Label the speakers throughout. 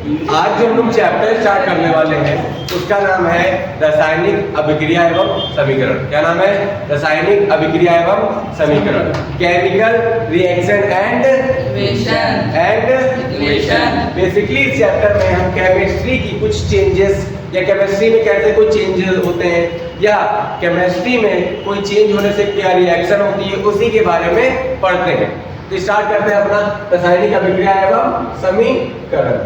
Speaker 1: आज जो हम लोग चैप्टर स्टार्ट करने वाले हैं उसका नाम है रासायनिक अभिक्रिया एवं समीकरण। क्या नाम है? रासायनिक अभिक्रिया एवं समीकरण, chemical reaction and equation. Basically इस चैप्टर में हम केमिस्ट्री की कुछ चेंजेस या केमिस्ट्री में कैसे कोई चेंजेस होते हैं या केमिस्ट्री में कोई चेंज होने से क्या रिएक्शन होती है उसी के बारे में पढ़ते हैं। तो स्टार्ट करते हैं अपना रासायनिक अभिक्रिया एवं समीकरण।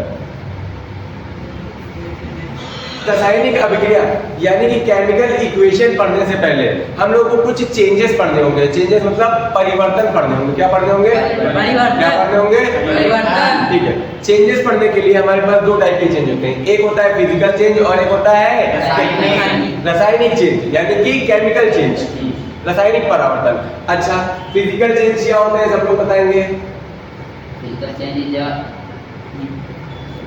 Speaker 1: रासायनिक अभिक्रिया यानी कि केमिकल इक्वेशन पढ़ने से पहले हम लोग को कुछ चेंजेस पढ़ने होंगे। चेंजेस मतलब परिवर्तन पढ़ने होंगे। क्या पढ़ने होंगे? क्या पढ़ने होंगे? परिवर्तन। ठीक है। चेंजेस पढ़ने के लिए हमारे पास दो टाइप के चेंज होते हैं, एक होता है फिजिकल चेंज और एक होता है रासायनिक चेंज यानी कि केमिकल चेंज, रासायनिक परिवर्तन। अच्छा, फिजिकल चेंज क्या होता है सब लोग बताएंगे?
Speaker 2: Physical change is a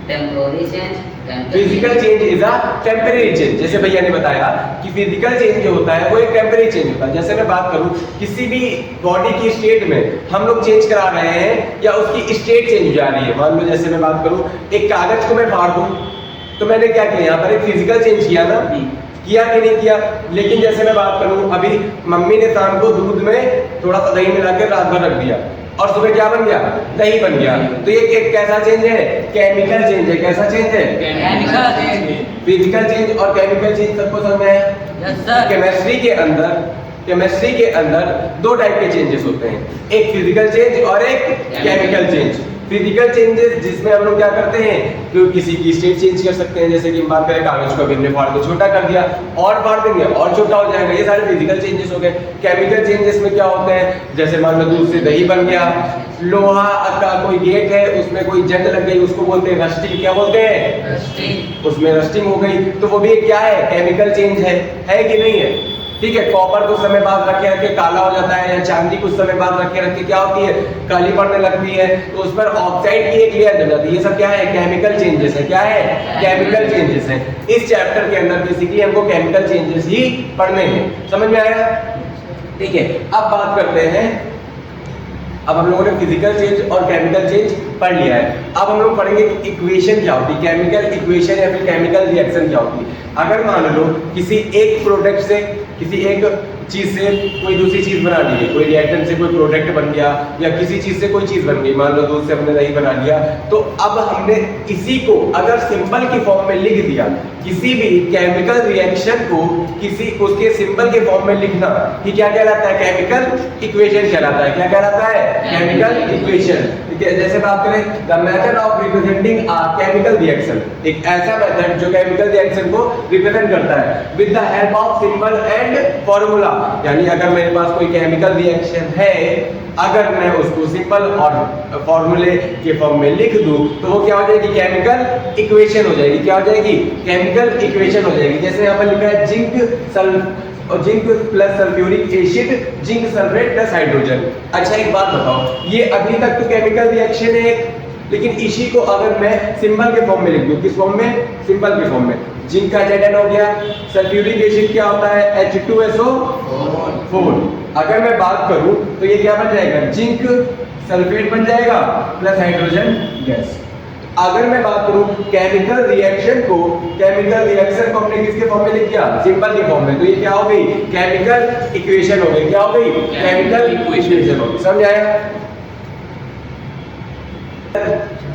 Speaker 2: temporary change.
Speaker 1: Physical change is a temporary change. जैसे भैया ने बताया कि फिजिकल चेंज जो होता है वो एक टेम्परेरी चेंज होता है। जैसे मैं बात करूं किसी भी बॉडी की स्टेट में हम लोग चेंज करा रहे हैं या उसकी स्टेट चेंज हो जा रही है। मान लो जैसे मैं बात करूं एक कागज को मैं फाड़ दूं तो मैंने क्या किया? यहाँ पर एक फिजिकल चेंज किया ना, किया कि नहीं किया? लेकिन जैसे मैं बात करूं अभी मम्मी ने शाम को दूध में थोड़ा सा दही मिला के रात भर रख दिया और सुबह क्या बन गया? दही बन गया। तो ये एक कैसा चेंज है? केमिकल चेंज है। कैसा चेंज है?
Speaker 2: Chemical change.
Speaker 1: फिजिकल चेंज और केमिकल चेंज सबको समझ में आया?
Speaker 2: Yes sir.
Speaker 1: केमिस्ट्री के अंदर दो टाइप के चेंजेस होते हैं, एक फिजिकल चेंज और एक केमिकल चेंज। फिजिकल चेंजेस जिसमें हम लोग क्या करते हैं कि किसी की स्टेट चेंज कर सकते हैं। जैसे कि हम बात करें कागज को अभी हमने फाड़ के छोटा कर दिया और फाड़ देंगे और छोटा हो जाएगा, ये सारे फिजिकल चेंजेस हो गए। केमिकल चेंजेस में क्या होते हैं? जैसे मान लो दूध से दही बन गया, लोहा का कोई गेट है उसमें कोई जंग लग गई, उसको बोलते हैं रस्टिंग। क्या बोलते हैं? रस्टिंग। उसमें रस्टिंग हो गई तो वो भी एक क्या है? केमिकल चेंज है कि नहीं है? ठीक है। कॉपर कुछ समय बाद रखे काला हो जाता है या चांदी कुछ समय बाद रखे क्या होती है? काली पड़ने लगती है, तो उस पर ऑक्साइड की एक लेयर जम जाती है। ये सब क्या है? केमिकल चेंजेस है। क्या है? केमिकल चेंजेस है। इस चैप्टर के अंदर बेसिकली हमको केमिकल चेंजेस ही पढ़ने हैं। समझ में आया? ठीक है। अब बात करते हैं, अब हम लोगों ने फिजिकल चेंज और केमिकल चेंज पढ़ लिया है। अब हम लोग पढ़ेंगे कि इक्वेशन क्या होती है, केमिकल इक्वेशन या फिर केमिकल रिएक्शन क्या होती है। अगर मान लो किसी एक प्रोडक्ट से, किसी एक चीज से कोई दूसरी चीज बना ली है, कोई रिएक्टेंट से कोई प्रोडक्ट बन गया या किसी चीज से कोई चीज बन गई, मान लो दूध से हमने दही बना लिया, तो अब हमने इसी को अगर सिंबल की फॉर्म में लिख दिया, किसी भी केमिकल रिएक्शन को किसी उसके सिंबल के फॉर्म में लिखना कि क्या कहलाता है? केमिकल इक्वेशन कहलाता है। क्या कहलाता है? Chemical equation. जैसे बात करें the method of representing a chemical reaction, एक ऐसा मेथड जो केमिकल रिएक्शन को रिप्रेजेंट करता है with the help of symbol and formula. यानी अगर मेरे पास कोई केमिकल रिएक्शन है, अगर मैं उसको सिंबल और फॉर्मूले के फॉर्म में लिख दूं तो वो क्या हो जाएगी? केमिकल इक्वेशन हो जाएगी। क्या हो जाएगी? केमिकल इक्वेशन हो जाएगी। जैसे यहाँ पर लिखा है zinc plus sulphuric acid, zinc sulphate plus hydrogen. अच्छा एक बात बताओ, ये अभी तक तो केमिकल रिएक्शन है, लेकिन इसी को अगर मैं सिंबल के फॉर्म में लिख दूं, किस फॉर्म में? सिंबल के फॉर्म में। जिंक का Zn हो गया, सल्फ्यूरिक एसिड क्या होता है? H2SO4। अगर मैं बात करूं तो ये क्या बन जाएगा? जिंक सल्फेट बन जाएगा प्लस हाइड्रोजन गैस। अगर मैं बात करूं केमिकल रिएक्शन को हमने किसके फॉर्म में लिख दिया? सिंबल के फॉर्म में, तो ये क्या हो गई? केमिकल इक्वेशन हो गई। क्या हो गई? केमिकल इक्वेशन हो गई। समझ आया?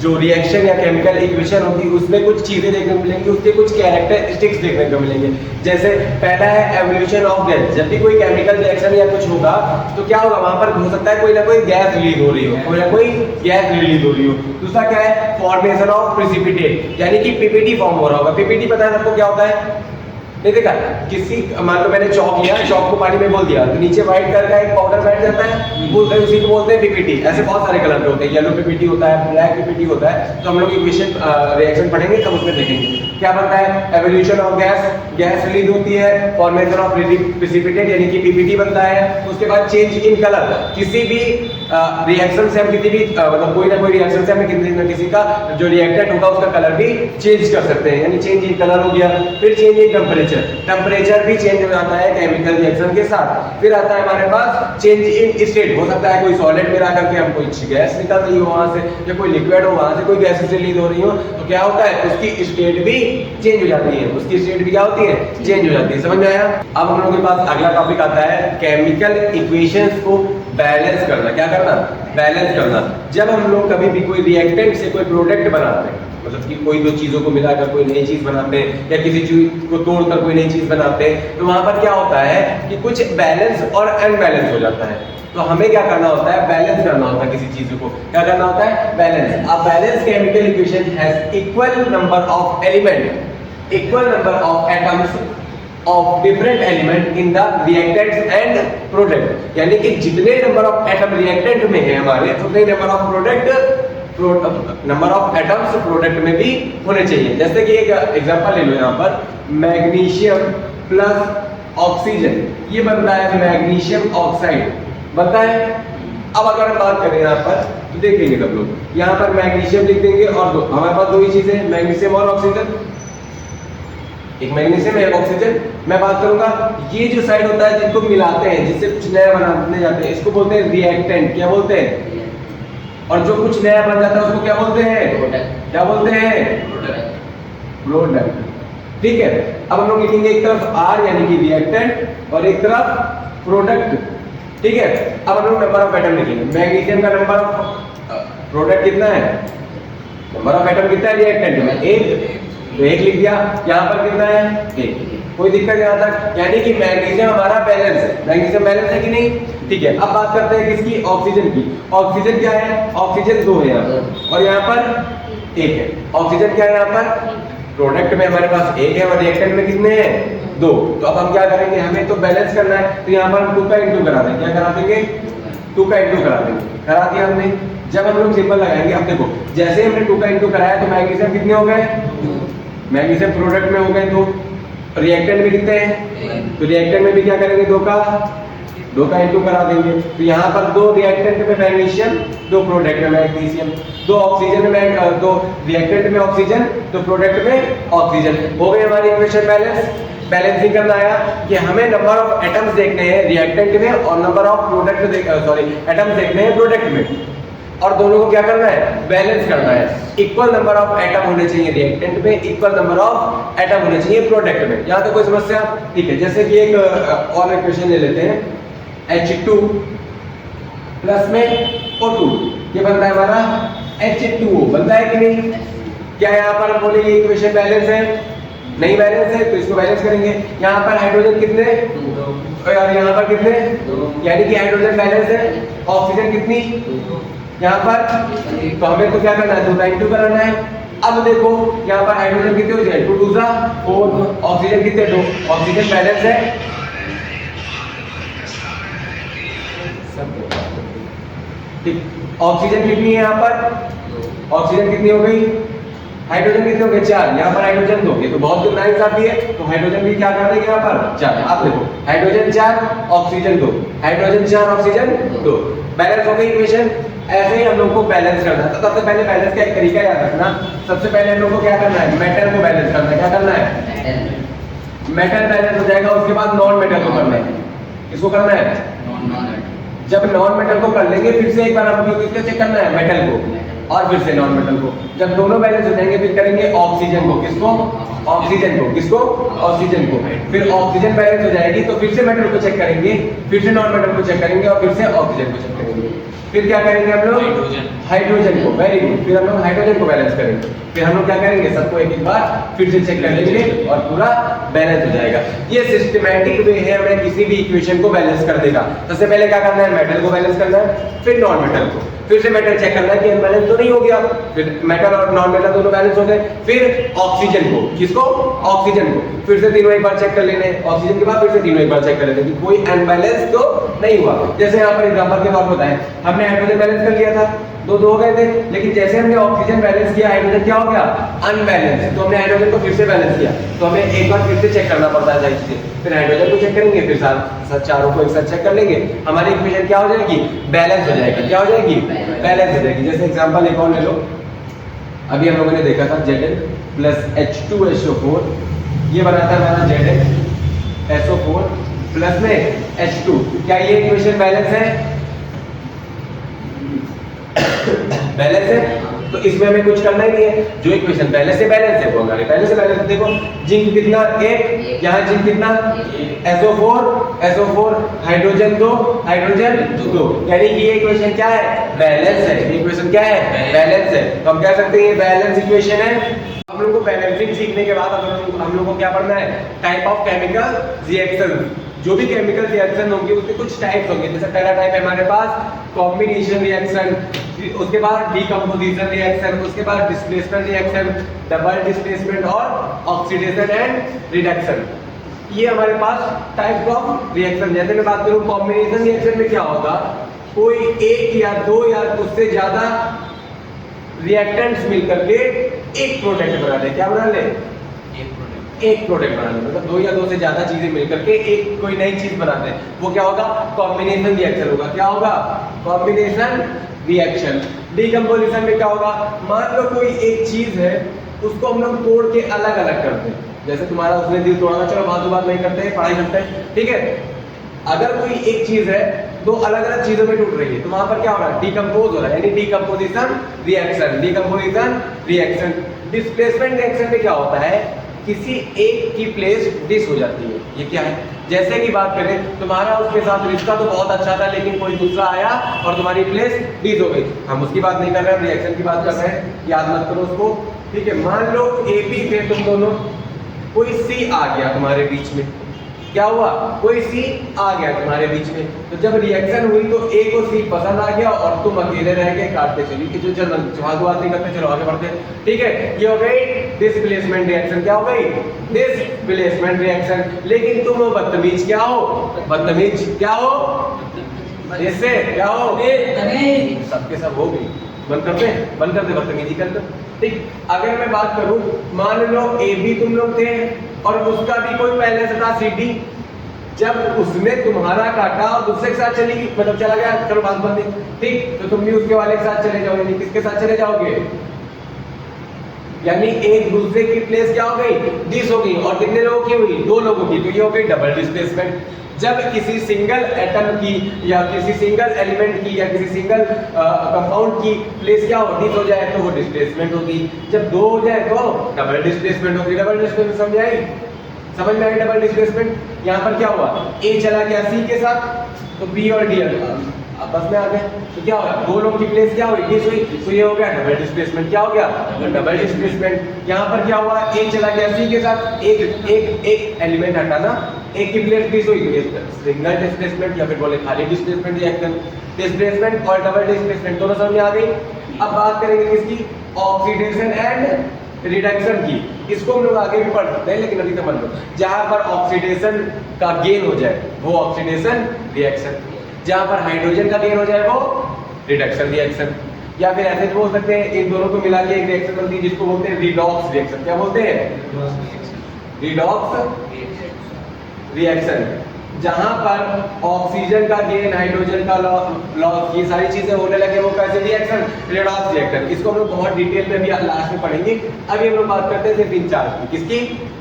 Speaker 1: जो रिएक्शन या केमिकल इक्वेशन होगी उसमें कुछ चीजें देखने को मिलेंगी, उसके कुछ कैरेक्टरिस्टिक्स देखने को मिलेंगे। जैसे पहला है एवोल्यूशन ऑफ गैस। जब भी कोई केमिकल रिएक्शन या कुछ होगा तो क्या होगा? वहां पर हो सकता है कोई ना कोई गैस रिलीज हो रही हो, कोई ना कोई गैस रिलीज हो रही हो। दूसरा क्या है? फॉर्मेशन ऑफ प्रिसिपिटेट, यानी कि पीपीटी फॉर्म हो रहा होगा। पीपीटी पता है सबको क्या होता है? नहीं देखा? किसी मान लो मैंने चौक लिया, चौक को पानी में बोल दिया तो नीचे व्हाइट कलर का एक पाउडर बैठ जाता है, उसी को बोलते हैं पीपीटी। ऐसे बहुत सारे कलर के होते हैं, येलो पीपीटी होता है, ब्लैक पीपीटी होता है। तो हम लोग इक्वेशन रिएक्शन पढ़ेंगे तब उसमें देखेंगे क्या बनता है। Evolution of gas, gas release होती है। फॉर्मेशन ऑफ प्रिसिपिटेट यानी कि पीपीटी बनता है। उसके बाद चेंज इन कलर, किसी भी रिएक्शन से हम किसी भी मतलब कोई ना कोई रिएक्शन से हमें किसी का जो रिएक्टेंट होगा उसका कलर भी चेंज कर सकते हैं, यानी चेंज इन कलर हो गया। फिर चेंज इन टेम्परेचर, टेम्परेचर भी चेंज हो जाता है केमिकल रिएक्शन के साथ। फिर आता है हमारे पास चेंज इन स्टेट, हो सकता है कोई सॉलिड में ला करके हम कुछ गैस निकल रही हो वहां से, या कोई लिक्विड हो वहां से कोई गैसेस रिलीज हो रही हो, तो क्या होता है उसकी स्टेट भी चेंज हो जाती है, उसकी स्टेट भी क्या होती है, चेंज हो जाती है। समझ में आया? अब हम लोगों के पास अगला टॉपिक आता है केमिकल इक्वेशंस को बैलेंस करना। क्या करना? बैलेंस करना। जब हम लोग कभी भी कोई रिएक्टेंट से कोई प्रोडक्ट बनाते हैं, मतलब कि कोई दो चीजों को मिलाकर कोई नई चीज बनाते हैं, या किसी चीज को तोड़कर कोई नई चीज बनाते हैं, तो वहां पर क्या होता है कि कुछ बैलेंस और अनबैलेंस हो जाता है। तो हमें क्या करना होता है? बैलेंस करना होता है किसी चीज को। क्या करना होता है? Balance. A balance chemical equation has equal number of element, equal number of atoms of different element in the reactants and product. यानी कि जितने नंबर ऑफ एटम रिएक्टेंट में है हमारे, उतने number of number of atoms product में भी होने चाहिए। जैसे कि एक एग्जांपल ले लो, यहाँ पर मैग्नीशियम प्लस ऑक्सीजन, ये बनता है मैग्नीशियम ऑक्साइड बनता है। अब अगर हम बात करें यहाँ पर तो देखेंगे सब लोग, यहाँ पर मैग्नीशियम लिख देंगे और दो, हमारे पास दो ही चीजें, मैग्नीशियम और ऑक्सीजन। एक मैग्नीशियम है, एक ऑक्सीजन। मैं बात करूंगा ये जो साइड होता है जिनको मिलाते हैं, जिससे कुछ नया बनाने जाते हैं, इसको बोलते हैं रिएक्टेंट। क्या बोलते हैं? और जो कुछ नया बन जाता है उसको क्या बोलते हैं? क्या बोलते हैं? प्रोडक्ट। ठीक है। अब हम लोग लिखेंगे एक तरफ आर यानी कि रिएक्टेंट और एक तरफ प्रोडक्ट। ठीक है। अब हम लोग नंबर ऑफ एटम लिखेंगे। मैग्नीशियम का नंबर ऑफ प्रोडक्ट कितना है? नंबर ऑफ एटम कितना है रिएक्टेंट में? एक, तो एक लिख दिया। यहाँ पर कितना है? एक। कोई दिक्कत यहाँ तक? यानी कि मैग्नीशियम हमारा बैलेंस है। मैग्नीशियम बैलेंस है कि नहीं? ठीक है। अब बात करते हैं किसकी? ऑक्सीजन की। ऑक्सीजन क्या है? ऑक्सीजन 2 है यहाँ पर, और यहाँ पर 1 है। ऑक्सीजन क्या है यहाँ पर? प्रोडक्ट में हमारे पास 1 है और रिएक्टेंट में कितने हैं? 2। तो अब हम क्या करेंगे? हमें तो बैलेंस करना है, तो यहाँ पर हम 2 का इंटू करा देंगे। क्या करा देंगे? 2 का इंटू करा देंगे। करा दिया हमने। जब हम लोग सिंबल लगाएंगे, अब देखो जैसे हमने 2 का इंटू कराया तो मैग्नीशियम कितने हो गए? मैग्नीशियम प्रोडक्ट में हो गए 2, रिएक्टेंट में कितने हैं? तो रिएक्टेंट में भी क्या करेंगे? 2 का इंटू करा देंगे। तो यहाँ पर 2 रिएक्टेंट में मैग्नीशियम, 2 प्रोडक्ट में मैग्नीशियम, 2 ऑक्सीजन में 2 रिएक्टेंट में ऑक्सीजन, 2 प्रोडक्ट में ऑक्सीजन। हो गई हमारी इक्वेशन बैलेंस। बैलेंसिंग करना आया कि हमें नंबर ऑफ एटम्स देखने हैं रिएक्टेंट में और नंबर ऑफ प्रोडक्ट एटम्स देखने हैं प्रोडक्ट में, और दोनों को क्या करना है? बैलेंस करना है। इक्वल नंबर ऑफ एटम होने चाहिए रिएक्टेंट में, इक्वल नंबर ऑफ एटम होने चाहिए प्रोडक्ट में। यहाँ तक कोई समस्या? ठीक है। जैसे कि एक और इक्वेशन ले लेते हैं, H2 प्लस में O2, ये बनता है हमारा H2O, बनता है कि नहीं? क्या यहाँ पर हम बोलेंगे इक्वेशन बैलेंस है? नहीं बैलेंस है, तो इसको बैलेंस करेंगे। यहाँ पर हाइड्रोजन कितने और यहाँ पर कितने? यानी कि हाइड्रोजन बैलेंस है। ऑक्सीजन कितनी यहाँ पर? तो हमें तो क्या करना है? 2 का इंटू करना है। अब देखो यहाँ पर हाइड्रोजन कितने हो जाए? 2 2 4, ऑक्सीजन कितने? 2। ऑक्सीजन बैलेंस है। ठीक। ऑक्सीजन कितनी है यहाँ पर? ऑक्सीजन कितनी हो गई? हाइड्रोजन कितने हो गए? 4। यहाँ पर हाइड्रोजन 2, ये तो बहुत नाइंसाफी है, तो हाइड्रोजन भी क्या कर देंगे यहाँ पर? 4। आप देखो hydrogen 4 oxygen 2, hydrogen 4 oxygen 2, balance हो गई इक्वेशन। ऐसे ही हम लोग को बैलेंस करना है। तो सबसे पहले बैलेंस का एक तरीका याद रखना। सबसे पहले हम लोग को क्या करना है? मेटल को बैलेंस करना है। क्या करना है? मेटल बैलेंस हो जाएगा, उसके बाद नॉन मेटल को करना है। किसको करना है? जब नॉन मेटल को कर लेंगे फिर से एक बार हम लोग किसको चेक करना है? मेटल को, और फिर से नॉन मेटल को। जब दोनों बैलेंस हो जाएंगे फिर करेंगे ऑक्सीजन को। किसको? ऑक्सीजन को। किसको? ऑक्सीजन को। फिर ऑक्सीजन बैलेंस हो जाएगी तो फिर से मेटल को चेक करेंगे, फिर से नॉन मेटल को चेक करेंगे और फिर से ऑक्सीजन को चेक करेंगे। फिर क्या करेंगे हम लोग? हाइड्रोजन को। Very good. फिर हम लोग हाइड्रोजन को बैलेंस करेंगे। फिर हम लोग क्या करेंगे? सबको एक एक बार फिर से चेक कर लेंगे और पूरा बैलेंस हो जाएगा। ये सिस्टमैटिक वे है हमें किसी भी इक्वेशन को बैलेंस करने का। सबसे पहले क्या करना है? मेटल को बैलेंस करना है, फिर नॉन मेटल को, फिर से मेटल चेक करना है कि अनबैलेंस तो नहीं हो गया, फिर मेटल और नॉन मेटल दोनों बैलेंस हो गए, फिर ऑक्सीजन को। किसको? ऑक्सीजन को। फिर से तीनों एक बार चेक कर लेने, ऑक्सीजन के बाद फिर से तीनों एक बार चेक कर लेने कि कोई अनबैलेंस तो नहीं हुआ। जैसे यहाँ पर एग्जांपल के तौर पर बताएं, हमने हाइड्रोजन बैलेंस कर लिया था, 2 2 हो गए थे, लेकिन जैसे हमने ऑक्सीजन बैलेंस किया हाइड्रोजन क्या हो गया? अनबैलेंस। तो हमने हाइड्रोजन को फिर से बैलेंस किया, तो हमें एक बार फिर से चेक करना पड़ता है सारी चीजें। फिर हाइड्रोजन को चेक करेंगे, फिर साथ चारों को एक साथ चेक कर लेंगे, हमारी इक्वेशन क्या हो जाएगी? बैलेंस हो जाएगी। क्या हो जाएगी? बैलेंस हो जाएगी। जैसे एग्जांपल एक और ले लो, अभी हम लोगों ने देखा था Zn प्लस H2SO4 ये बनाता है हमारा ZnSO4 प्लस में H2। क्या ये इक्वेशन बैलेंस है? बैलेंस है, तो इसमें हमें कुछ करना ही नहीं है। जो इक्वेशन पहले से बैलेंस है वो हमारे पहले से बैलेंस। देखो जिंक कितना 1, यहाँ जिंक कितना SO4 हाइड्रोजन 2 हाइड्रोजन 2, यानी कि ये इक्वेशन क्या है? बैलेंस है। ये इक्वेशन क्या है? बैलेंस है। तो हम कह सकते हैं ये बैलेंस इक्वेशन है। हम लोग को बैलेंसिंग सीखने के बाद हम लोग को क्या पढ़ना है? Type of chemical reaction. जो भी केमिकल रिएक्शन होंगे उसके कुछ टाइप्स होंगे। जैसे पहला टाइप है हमारे पास कॉम्बिनेशन रिएक्शन, उसके बाद डीकंपोजिशन रिएक्शन, उसके बाद डिस्प्लेसमेंट रिएक्शन, डबल डिस्प्लेसमेंट और ऑक्सीडेशन एंड रिडक्शन। ये हमारे पास टाइप ऑफ रिएक्शन। जैसे मैं बात करूं कॉम्बिनेशन रिएक्शन में क्या होगा, कोई एक या दो या उससे ज्यादा रिएक्टेंट्स मिलकर के एक प्रोडक्ट बना ले। क्या बना ले? एक प्रोडक्ट बना ले, मतलब दो या दो से ज्यादा चीजें मिलकर के एक कोई नई चीज बनाते हैं, वो क्या होगा? कॉम्बिनेशन रिएक्शन होगा। क्या होगा? Combination reaction. डीकंपोजिशन में क्या होगा? मान लो कोई एक चीज है, उसको हम लोग तोड़ के अलग अलग करते हैं। जैसे तुम्हारा उसने दिल तोड़ा, चलो बात नहीं करते हैं, पढ़ाई करते हैं, ठीक है। अगर कोई एक चीज है दो अलग अलग चीजों में टूट रही है, तो वहां पर क्या हो रहा है? डीकंपोज हो रहा है, यानी decomposition reaction. Decomposition reaction. Displacement reaction में क्या होता है? किसी एक की प्लेस डिस हो जाती है। ये क्या है? जैसे कि बात करें, तुम्हारा उसके साथ रिश्ता तो बहुत अच्छा था, लेकिन कोई दूसरा आया और तुम्हारी प्लेस डिस हो गई। हम उसकी बात नहीं कर रहे हैं, रिएक्शन की बात कर रहे हैं, याद मत करो उसको, ठीक है। मान लो AB थे तुम दोनों, कोई C आ गया तुम्हारे बीच में। क्या हुआ? कोई C आ गया तुम्हारे बीच में, तो जब रिएक्शन हुई तो A को C पसंद आ गया और तुम अकेले रह गए, काटते चली कि जो चल फालतू बात नहीं करते, चलो आगे बढ़ते हैं, ठीक है। ये हो गई डिस्प्लेसमेंट रिएक्शन। क्या हो गई? Displacement reaction. लेकिन तुम हो बदतमीज। क्या हो? बदतमीज। क्या हो? इससे क्या हो? सबके सब हो गई। बंद करते बदतमीजी कर दो, ठीक। अगर मैं बात करूं, मान लो AB तुम लोग थे और उसका भी कोई पहले से था CD। जब उसने तुम्हारा काटा और दूसरे के साथ चली गई, मतलब चला गया, चलो बात बंद, ठीक, तो तुम भी उसके वाले के साथ चले जाओगे। किसके साथ चले जाओगे? यानी एक दूसरे की प्लेस क्या हो गई? डिस हो गई। और कितने लोगों की हुई? दो लोगों की, तो ये हो गई डबल डिस्प्लेसमेंट। जब किसी सिंगल एटम की या किसी सिंगल एलिमेंट की या किसी सिंगल कंपाउंड की प्लेस क्या हो? डिस हो जाए तो वो डिस्प्लेसमेंट होगी। जब दो हो जाए तो डबल डिस्प्लेसमेंट होगी। डबल डिस्प्लेसमेंट समझ में आई? Double displacement. यहाँ पर क्या हुआ? A चला गया C के साथ, तो B और D आपस में आ गए, तो क्या हुआ? दो लोग की प्लेस क्या हुई? डिस हुई, तो ये हो गया डबल डिस्प्लेसमेंट। क्या हो गया? Double displacement. यहाँ पर क्या हुआ? A चला गया C के साथ, एक एलिमेंट हटाना, एक की प्लेस डिस हुई, तो ये सिंगल डिस्प्लेसमेंट या फिर बोले खाली डिस्प्लेसमेंट रिएक्शन। डिस्प्लेसमेंट और डबल डिस्प्लेसमेंट दोनों समझ में आ गई। अब बात करेंगे किसकी? ऑक्सीडेशन एंड रिडक्शन की। इसको हम लोग आगे भी पढ़ सकते हैं, लेकिन अभी समझ लो, जहां पर ऑक्सीडेशन का गेन हो जाए वो ऑक्सीडेशन रिएक्शन, जहां पर हाइड्रोजन का गेन हो जाए वो रिडक्शन रिएक्शन। या फिर ऐसे बोल सकते हैं, इन दोनों को मिला के एक रिएक्शन बनती है जिसको बोलते हैं रिडॉक्स रिएक्शन। क्या बोलते हैं? Redox reaction. जहां पर ऑक्सीजन का गेन, हाइड्रोजन का लॉस, ये सारी चीजें होने लगे, वो कैसे रिएक्शन? Redox reaction. इसको हम लोग बहुत डिटेल में भी लास्ट में पढ़ेंगे। अभी हम लोग बात करते हैं सिर्फ इन चार की। किसकी?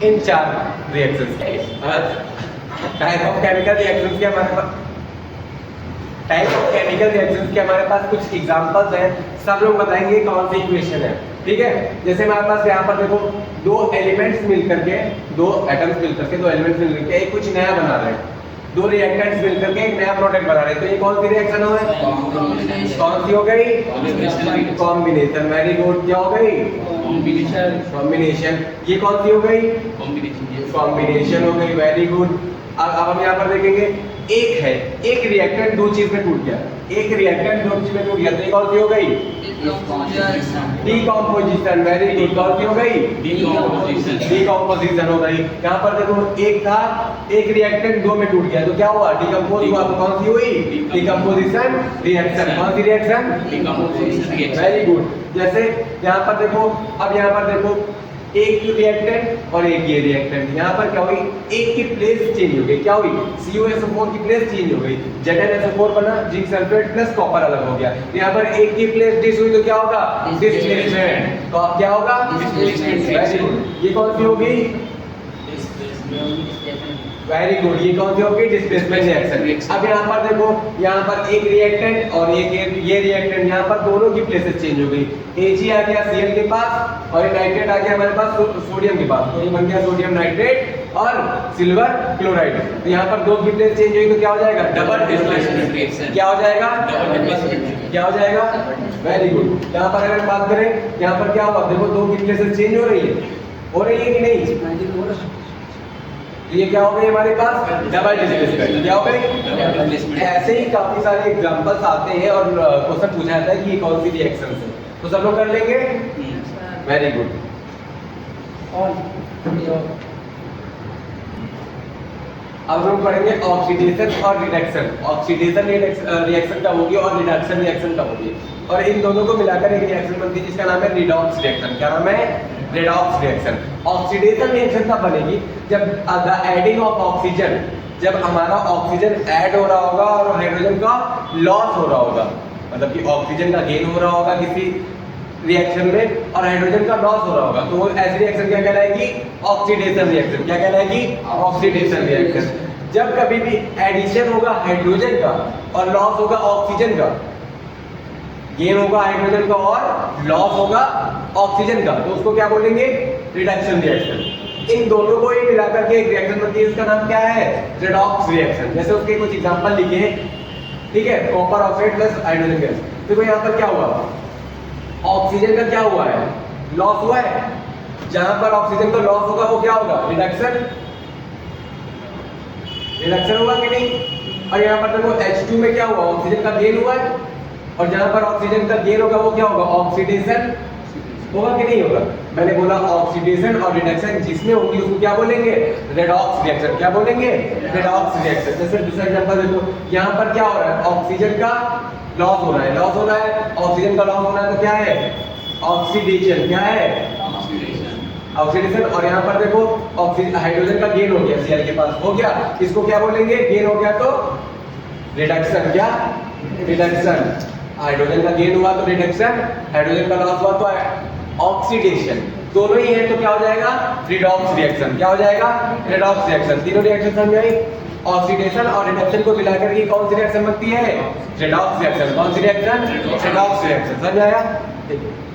Speaker 1: इन चार रिएक्शंस की। टाइप ऑफ केमिकल रिएक्शंस के हमारे पास हमारे पास कुछ एग्जांपल्स हैं, सब लोग बताएंगे कौन सी इक्वेशन है, ठीक है। जैसे हमारे पास यहाँ पर देखो, दो एलिमेंट्स मिलकर के, दो एटम्स मिलकर के, दो एलिमेंट्स मिलकर के एक कुछ नया बना रहे हैं, दो रिएक्टेंट्स मिलकर के एक नया प्रोडक्ट बना रहे हैं, तो ये कौन सी रिएक्शन हो गई? कौन सी हो गई? कॉम्बिनेशन। Very good. क्या हो गई? कॉम्बिनेशन। ये कौन सी हो गई? कॉम्बिनेशन हो गई। Very good. अब हम यहाँ पर देखेंगे, एक रिएक्टेंट दो चीज में टूट गया, एक रिएक्टेंट दो चीज में टूट गया, तो ये कौन सी हो गई? डीकंपोजिशन। Very good. कौन सी हो गई? डीकंपोजिशन हो गई। यहाँ पर देखो, एक था, एक रिएक्टेंट दो में टूट गया, तो क्या हुआ? डीकंपोज हुआ, तो कौन सी हुई? Decomposition reaction. कौन सी रिएक्शन? Very good. जैसे यहाँ पर देखो, अब यहाँ पर देखो, एक रिएक्टेंट और एक ये रिएक्टेंट, यहाँ पर क्या हुई? एक की प्लेस चेंज हो गई। क्या हुई? CuSO4 की प्लेस चेंज हो गई, ZnSO4 बना, जिंक सल्फेट प्लस कॉपर अलग हो गया। यहाँ पर एक की प्लेस डिस हुई, तो क्या होगा? डिस्प्लेसमेंट। क्या होगा? डिस्प्लेसमेंट। ये कौन सी होगी? वेरी गुड, ये कौन सी होगी? Displacement reaction. अब यहाँ पर देखो, यहाँ पर एक रिएक्टेंट और एक ये रिएक्टेंट, यहाँ पर दोनों की प्लेसेस चेंज हो गई। Ag आ गया Cl के पास और ये नाइट्रेट आ गया हमारे पास सोडियम के पास, तो ये बन गया सोडियम नाइट्रेट और सिल्वर क्लोराइड। तो यहाँ पर दो की प्लेस चेंज हुई तो क्या हो जाएगा? Double displacement reaction. क्या हो जाएगा? क्या हो जाएगा? Very good. यहाँ पर अगर बात करें, यहाँ पर क्या हुआ? देखो दो की प्लेसेस चेंज हो रही है कि नहीं? ये क्या हो गई हमारे पास? Double displacement. क्या हो गई? ऐसे ही काफी सारे एग्जांपल्स आते हैं और क्वेश्चन पूछा जाता है कि ये कौन सी रिएक्शन है, तो सब लोग कर लेंगे। Very good. अब हम पढ़ेंगे ऑक्सीडेशन और रिडक्शन। ऑक्सीडेशन रिएक्शन कब होगी और रिडक्शन रिएक्शन कब होगी, और इन दोनों को मिलाकर एक रिएक्शन बनती है जिसका नाम है रिडॉक्स रिएक्शन। क्या नाम है? Redox reaction. ऑक्सीडेशन रिएक्शन कब बनेगी? जब द एडिंग ऑफ ऑक्सीजन, जब हमारा ऑक्सीजन ऐड हो रहा होगा और हाइड्रोजन का लॉस हो रहा होगा, मतलब कि ऑक्सीजन का गेन हो रहा होगा किसी रिएक्शन में और हाइड्रोजन का लॉस हो रहा होगा, तो वो ऐसी रिएक्शन क्या कहलाएगी? Oxidation reaction. क्या कहलाएगी? Oxidation reaction. जब कभी भी एडिशन होगा हाइड्रोजन का और लॉस होगा ऑक्सीजन का, गेन होगा हाइड्रोजन का और लॉस होगा ऑक्सीजन का, तो उसको क्या बोलेंगे? Reduction reaction. इन दोनों को ही मिलाकर के एक रिएक्शन बनती है, उसका नाम क्या है? Redox reaction. जैसे उसके कुछ एग्जांपल लिखे हैं, ठीक है? Copper oxide plus hydrogen gas. देखो यहाँ पर क्या हुआ? ऑक्सीजन का क्या हुआ है? लॉस हुआ है। जहां पर ऑक्सीजन का लॉस होगा वो क्या होगा? रिडक्शन। रिडक्शन होगा कि नहीं? और यहाँ पर देखो H2 में क्या हुआ? ऑक्सीजन का गेन हुआ है, और जहां पर ऑक्सीजन का गेन होगा वो क्या होगा? ऑक्सीडेशन होगा कि नहीं होगा? मैंने बोला ऑक्सीडेशन और रिडक्शन जिसमें होगी उसको क्या बोलेंगे? Redox reaction. क्या बोलेंगे? Redox reaction. जैसे दूसरा एग्जांपल देखो, यहाँ पर क्या हो रहा है? ऑक्सीजन का लॉस हो रहा है, लॉस हो रहा है, ऑक्सीजन का लॉस हो रहा है, तो क्या है? ऑक्सीडेशन। क्या है? ऑक्सीडेशन। और यहाँ पर देखो ऑक्सीजन हाइड्रोजन का गेन हो गया Cl के पास, हो गया, इसको क्या बोलेंगे? गेन हो गया तो रिडक्शन। क्या? रिडक्शन। हाइड्रोजन का गेन हुआ तो रिडक्शन, हाइड्रोजन का लॉस हुआ तो ऑक्सीडेशन। दोनों ही है तो क्या हो जाएगा? Redox reaction. क्या हो जाएगा? Redox reaction. तीनों रिएक्शन समझ आई? ऑक्सीडेशन और रिडक्शन को मिलाकर के कौन सी रिएक्शन बनती है? Redox reaction. कौन सी रिएक्शन? Redox reaction. समझ आया? ठीक है।